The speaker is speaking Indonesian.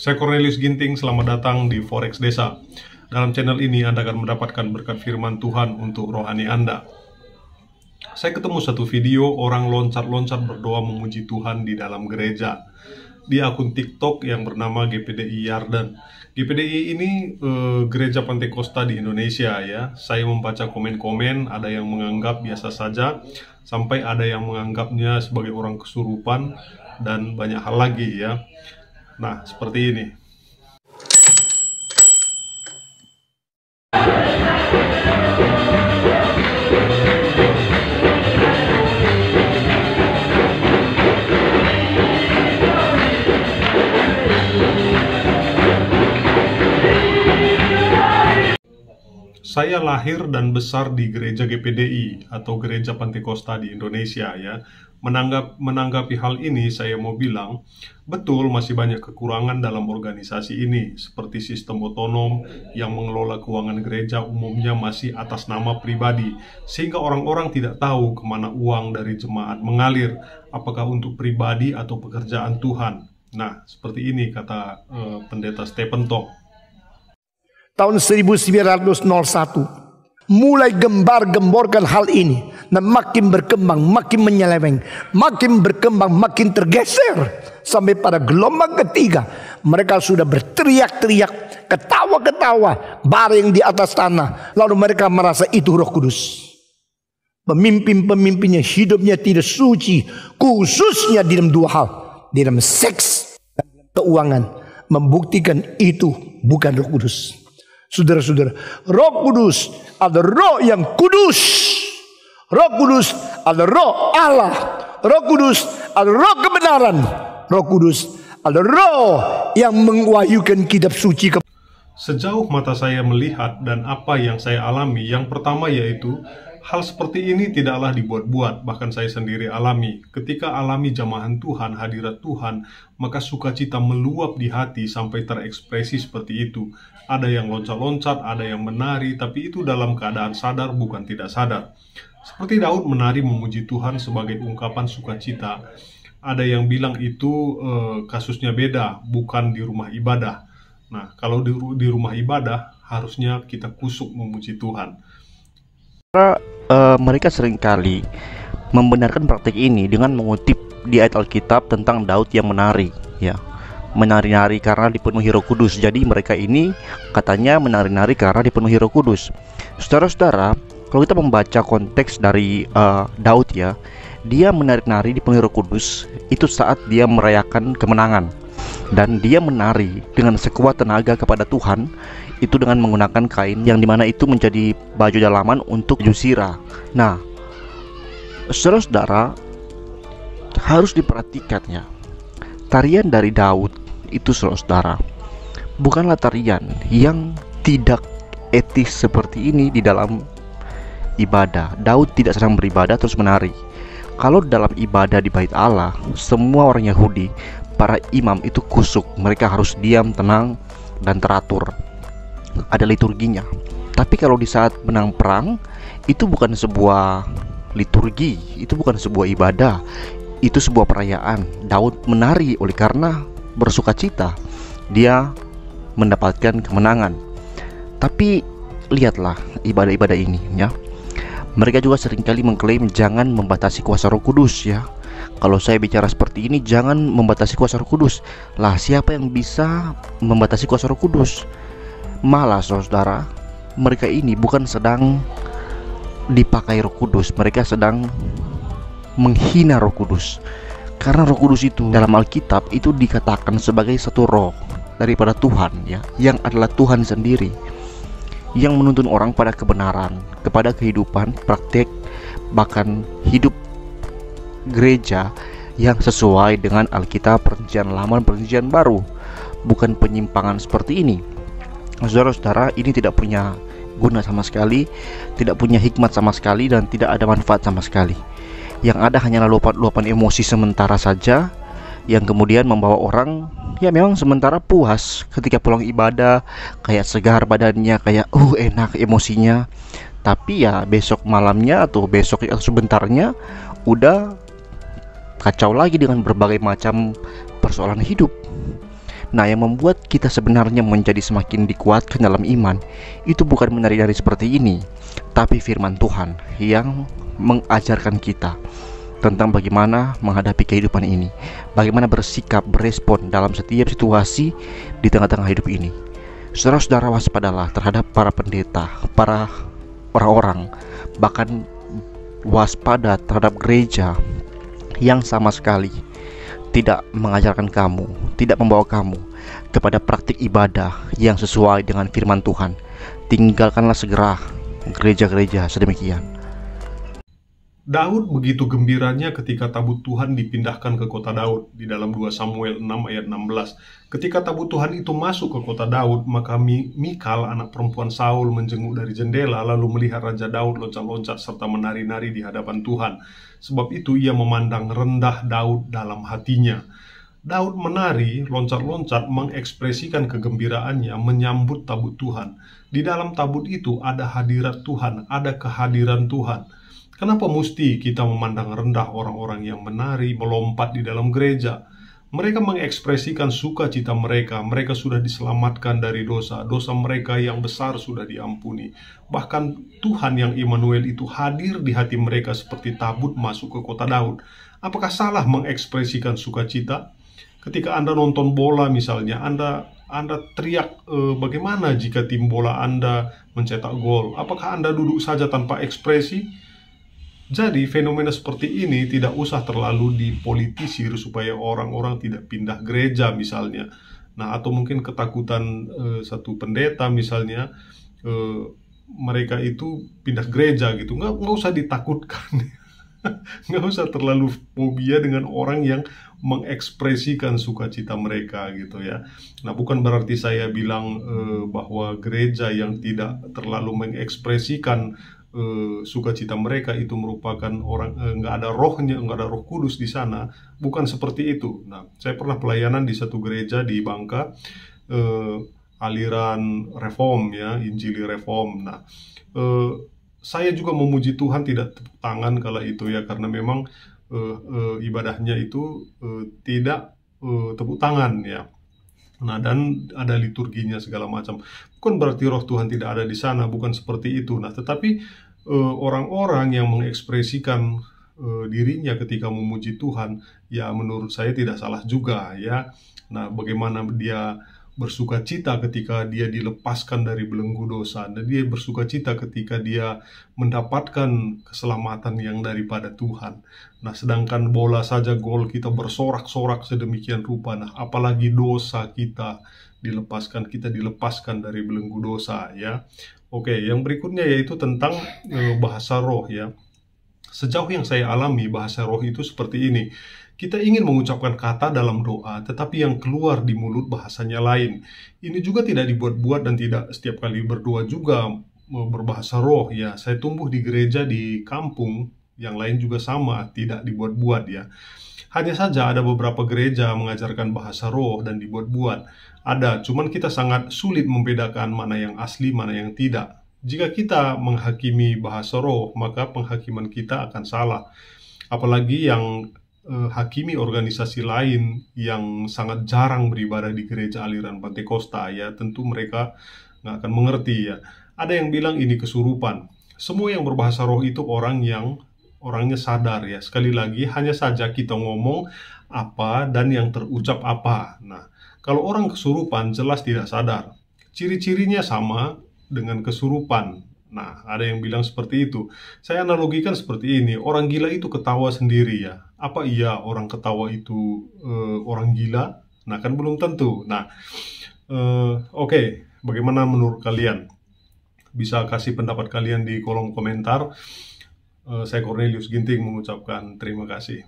Saya Cornelius Ginting, selamat datang di Forex Desa. Dalam channel ini Anda akan mendapatkan berkat firman Tuhan untuk rohani Anda. Saya ketemu satu video orang loncat-loncat berdoa memuji Tuhan di dalam gereja di akun TikTok yang bernama GPDI Yarden. GPDI ini gereja Pantekosta di Indonesia ya. Saya membaca komen-komen, ada yang menganggap biasa saja, sampai ada yang menganggapnya sebagai orang kesurupan dan banyak hal lagi ya. Nah, seperti ini. Saya lahir dan besar di gereja GPDI atau gereja Pantekosta di Indonesia ya. Menanggapi hal ini, saya mau bilang, betul masih banyak kekurangan dalam organisasi ini, seperti sistem otonom yang mengelola keuangan gereja umumnya masih atas nama pribadi, sehingga orang-orang tidak tahu kemana uang dari jemaat mengalir, apakah untuk pribadi atau pekerjaan Tuhan. Nah, seperti ini kata pendeta Stephen Tong. Tahun 1901 mulai gembar-gemborkan hal ini, dan makin berkembang, makin menyeleweng, makin berkembang, makin tergeser, sampai pada gelombang ketiga mereka sudah berteriak-teriak, ketawa-ketawa, baring di atas tanah, lalu mereka merasa itu Roh Kudus. Pemimpin-pemimpinnya hidupnya tidak suci, khususnya di dalam dua hal, di dalam seks dan keuangan, membuktikan itu bukan Roh Kudus. Saudara-saudara, Roh Kudus adalah roh yang kudus. Roh Kudus adalah roh Allah. Roh Kudus adalah roh kebenaran. Roh Kudus adalah roh yang mengahyukan kitab suci. Sejauh mata saya melihat dan apa yang saya alami, yang pertama yaitu hal seperti ini tidaklah dibuat-buat, bahkan saya sendiri alami. Ketika alami jamahan Tuhan, hadirat Tuhan, maka sukacita meluap di hati sampai terekspresi seperti itu. Ada yang loncat-loncat, ada yang menari, tapi itu dalam keadaan sadar bukan tidak sadar. Seperti Daud menari memuji Tuhan sebagai ungkapan sukacita. Ada yang bilang itu kasusnya beda, bukan di rumah ibadah. Nah, kalau di rumah ibadah, harusnya kita kusuk memuji Tuhan. Mereka seringkali membenarkan praktik ini dengan mengutip di ayat Alkitab tentang Daud yang menari, ya, menari-nari karena dipenuhi Roh Kudus. Jadi mereka ini katanya menari-nari karena dipenuhi Roh Kudus. Saudara-saudara, kalau kita membaca konteks dari Daud ya, dia menari-nari dipenuhi Roh Kudus itu saat dia merayakan kemenangan, dan dia menari dengan sekuat tenaga kepada Tuhan itu dengan menggunakan kain yang dimana itu menjadi baju dalaman untuk Yusira. Nah, saudara-saudara, harus diperhatikan ya, tarian dari Daud itu, saudara, bukanlah tarian yang tidak etis seperti ini di dalam ibadah. Daud tidak sedang beribadah terus menari. Kalau dalam ibadah di bait Allah, semua orang Yahudi, para imam itu kusuk, mereka harus diam, tenang, dan teratur. Ada liturginya. Tapi kalau di saat menang perang, itu bukan sebuah liturgi, itu bukan sebuah ibadah, itu sebuah perayaan. Daud menari oleh karena bersukacita dia mendapatkan kemenangan. Tapi lihatlah ibadah-ibadah ini ya. Mereka juga seringkali mengklaim jangan membatasi kuasa Roh Kudus ya. Kalau saya bicara seperti ini, jangan membatasi kuasa Roh Kudus. Lah, siapa yang bisa membatasi kuasa Roh Kudus? Malah saudara, mereka ini bukan sedang dipakai Roh Kudus, mereka sedang menghina Roh Kudus. Karena Roh Kudus itu dalam Alkitab itu dikatakan sebagai satu roh daripada Tuhan ya, yang adalah Tuhan sendiri, yang menuntun orang pada kebenaran, kepada kehidupan, praktek, bahkan hidup gereja yang sesuai dengan Alkitab Perjanjian Lama dan Perjanjian Baru, bukan penyimpangan seperti ini. Saudara-saudara, ini tidak punya guna sama sekali, tidak punya hikmat sama sekali, dan tidak ada manfaat sama sekali. Yang ada hanyalah luapan-luapan emosi sementara saja, yang kemudian membawa orang ya memang sementara puas ketika pulang ibadah, kayak segar badannya, kayak enak emosinya. Tapi ya besok malamnya atau besok atau sebentarnya udah kacau lagi dengan berbagai macam persoalan hidup. Nah, yang membuat kita sebenarnya menjadi semakin dikuatkan dalam iman itu bukan menari-nari seperti ini, tapi firman Tuhan yang mengajarkan kita tentang bagaimana menghadapi kehidupan ini, bagaimana bersikap, berespon dalam setiap situasi di tengah-tengah hidup ini. Saudara-saudara, waspadalah terhadap para pendeta, para orang-orang, bahkan waspada terhadap gereja yang sama sekali tidak mengajarkan kamu, tidak membawa kamu kepada praktik ibadah yang sesuai dengan firman Tuhan. Tinggalkanlah segera gereja-gereja sedemikian. Daud begitu gembiranya ketika tabut Tuhan dipindahkan ke kota Daud di dalam 2 Samuel 6 ayat 16. Ketika tabut Tuhan itu masuk ke kota Daud, maka Mikal, anak perempuan Saul, menjenguk dari jendela lalu melihat Raja Daud loncat-loncat serta menari-nari di hadapan Tuhan. Sebab itu ia memandang rendah Daud dalam hatinya. Daud menari, loncat-loncat, mengekspresikan kegembiraannya menyambut tabut Tuhan. Di dalam tabut itu ada hadirat Tuhan, ada kehadiran Tuhan. Kenapa mesti kita memandang rendah orang-orang yang menari, melompat di dalam gereja? Mereka mengekspresikan sukacita mereka. Mereka sudah diselamatkan dari dosa. Dosa mereka yang besar sudah diampuni. Bahkan Tuhan yang Immanuel itu hadir di hati mereka seperti tabut masuk ke kota Daud. Apakah salah mengekspresikan sukacita? Ketika Anda nonton bola misalnya, Anda teriak, bagaimana jika tim bola Anda mencetak gol? Apakah Anda duduk saja tanpa ekspresi? Jadi fenomena seperti ini tidak usah terlalu dipolitisir supaya orang-orang tidak pindah gereja misalnya. Nah, atau mungkin ketakutan satu pendeta misalnya, mereka itu pindah gereja gitu. Nggak usah ditakutkan. Nggak usah terlalu fobia dengan orang yang mengekspresikan sukacita mereka gitu ya. Nah, bukan berarti saya bilang bahwa gereja yang tidak terlalu mengekspresikan sukacita mereka itu merupakan orang nggak ada rohnya, nggak ada Roh Kudus di sana. Bukan seperti itu. Nah, saya pernah pelayanan di satu gereja di Bangka, aliran Reform ya, Injili Reform. Nah, saya juga memuji Tuhan, tidak tepuk tangan kala itu ya, karena memang ibadahnya itu tidak tepuk tangan ya. Nah, dan ada liturginya segala macam. Bukan berarti roh Tuhan tidak ada di sana, bukan seperti itu. Nah, tetapi orang-orang yang mengekspresikan dirinya ketika memuji Tuhan, ya menurut saya tidak salah juga ya. Nah, bagaimana dia bersukacita ketika dia dilepaskan dari belenggu dosa, dan dia bersukacita ketika dia mendapatkan keselamatan yang daripada Tuhan. Nah, sedangkan bola saja gol kita bersorak-sorak sedemikian rupa, nah apalagi dosa kita dilepaskan dari belenggu dosa ya. Oke, yang berikutnya yaitu tentang bahasa roh ya. Sejauh yang saya alami, bahasa roh itu seperti ini. Kita ingin mengucapkan kata dalam doa, tetapi yang keluar di mulut bahasanya lain. Ini juga tidak dibuat-buat dan tidak setiap kali berdoa juga berbahasa roh ya. Saya tumbuh di gereja di kampung, yang lain juga sama, tidak dibuat-buat ya. Hanya saja ada beberapa gereja mengajarkan bahasa roh dan dibuat-buat. Ada, cuman kita sangat sulit membedakan mana yang asli, mana yang tidak. Jika kita menghakimi bahasa roh, maka penghakiman kita akan salah. Apalagi yang hakimi organisasi lain yang sangat jarang beribadah di gereja aliran Pantekosta ya, tentu mereka nggak akan mengerti ya. Ada yang bilang ini kesurupan. Semua yang berbahasa roh itu orangnya sadar ya. Sekali lagi, hanya saja kita ngomong apa dan yang terucap apa. Nah, kalau orang kesurupan jelas tidak sadar. Ciri-cirinya sama dengan kesurupan. Nah, ada yang bilang seperti itu. Saya analogikan seperti ini. Orang gila itu ketawa sendiri ya. Apa iya orang ketawa itu orang gila? Nah, kan belum tentu. Nah, oke. Bagaimana menurut kalian? Bisa kasih pendapat kalian di kolom komentar. Saya Cornelius Ginting mengucapkan terima kasih.